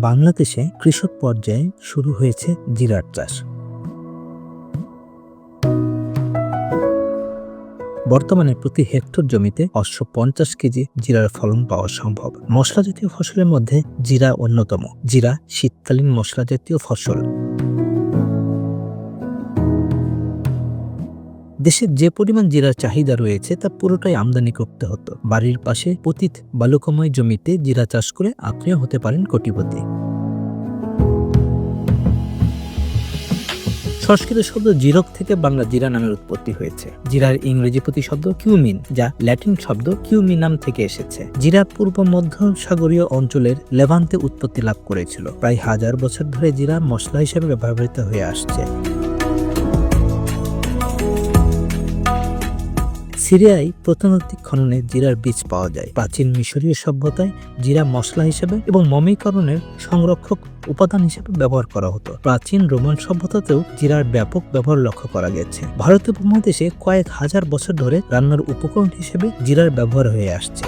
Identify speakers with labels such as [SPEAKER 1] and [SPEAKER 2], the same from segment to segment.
[SPEAKER 1] বাংলাদেশে কৃষক পর্যায়ে শুরু হয়েছে জিরার চাষ। বর্তমানে প্রতি হেক্টর জমিতে 550 কেজি জিরার ফলন পাওয়া সম্ভব। মশলা জাতীয় ফসলের মধ্যে জিরা অন্যতম। জিরা শীতকালীন মশলা জাতীয় ফসল। দেশে যে পরিমাণ জিরার চাহিদা রয়েছে তা পুরোটাই আমদানি করতে হতো। বাড়ির পাশে পতিত বালুকাময় জমিতে জিরা চাষ করে আপনিও হতে পারেন কোটিপতি। সংস্কৃত শব্দ জিরক থেকে বাংলা জিরা নামের উৎপত্তি হয়েছে। জিরার ইংরেজি প্রতিশব্দ কিউমিন, যা ল্যাটিন শব্দ কিউমিনাম থেকে এসেছে। জিরা পূর্ব মধ্য সাগরীয় অঞ্চলের লেভান্তে উৎপত্তি লাভ করেছিল। প্রায় 1000 বছর ধরে জিরা মশলা হিসেবে ব্যবহৃত হয়ে আসছে। সিরিয়ায় প্রত্নতাত্ত্বিক খননে জিরার বীজ পাওয়া যায়। প্রাচীন মিশরীয় সভ্যতায় জিরা মশলা হিসেবে এবং মমিকরণের সংরক্ষক উপাদান হিসেবে ব্যবহার করা হতো। প্রাচীন রোমান সভ্যতাতেও জিরার ব্যাপক ব্যবহার লক্ষ্য করা গেছে। ভারতীয় উপমহাদেশে কয়েক হাজার বছর ধরে রান্নার উপকরণ হিসেবে জিরার ব্যবহার হয়ে আসছে।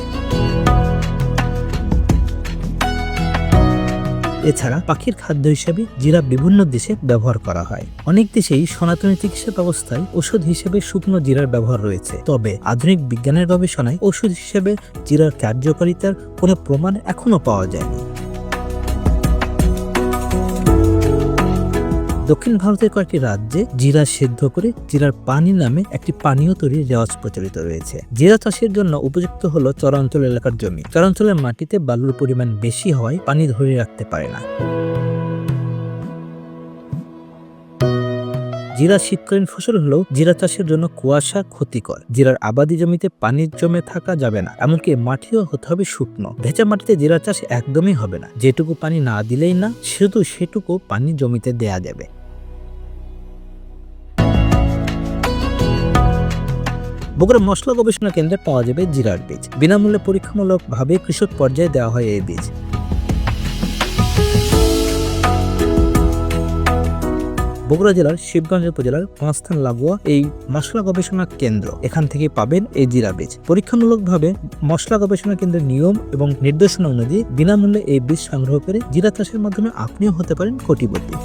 [SPEAKER 1] এছাড়া পাখির খাদ্য হিসেবে জিরা বিভিন্ন দেশে ব্যবহার করা হয়। অনেক দেশেই সনাতনী চিকিৎসা ব্যবস্থায় ওষুধ হিসেবে শুকনো জিরার ব্যবহার রয়েছে। তবে আধুনিক বিজ্ঞানের গবেষণায় ওষুধ হিসেবে জিরার কার্যকারিতার কোনো প্রমাণ এখনো পাওয়া যায়নি। দক্ষিণ ভারতের কয়েকটি রাজ্যে জিরা সেদ্ধ করে জিরার পানি নামে একটি পানীয় তৈরির রেওয়াজ প্রচলিত রয়েছে। জিরা চাষের জন্য উপযুক্ত হলো চরাঞ্চল এলাকার জমি। চরাঞ্চলের মাটিতে বালুর পরিমাণ বেশি হওয়ায় পানি ধরে রাখতে পারে না। জিরা শীতকালীন ফসল হলেও জিরা চাষের জন্য কুয়াশা ক্ষতিকর। জিরার আবাদি জমিতে পানি জমে থাকা যাবে না, এমনকি মাটিও হতে হবে শুকনো। ভেজা মাটিতে জিরা চাষ একদমই হবে না। যেটুকু পানি না দিলেই না, শুধু সেটুকু পানি জমিতে দেয়া যাবে। বগুড়া মশলা গবেষণা কেন্দ্রে পাওয়া যাবে জিরার বীজ। বিনামূল্যে পরীক্ষামূলকভাবে কৃষক পর্যায়ে দেওয়া হয় এই বীজ। বগুড়া জেলার শিবগঞ্জ উপজেলার পাঁচস্থান লাগোয়া এই মশলা গবেষণা কেন্দ্র। এখান থেকে পাবেন এই জিরা বীজ। পরীক্ষামূলকভাবে মশলা গবেষণা কেন্দ্রের নিয়ম এবং নির্দেশনা অনুযায়ী বিনামূল্যে এই বীজ সংগ্রহ করে জিরা চাষের মাধ্যমে আপনিও হতে পারেন কোটিপতি।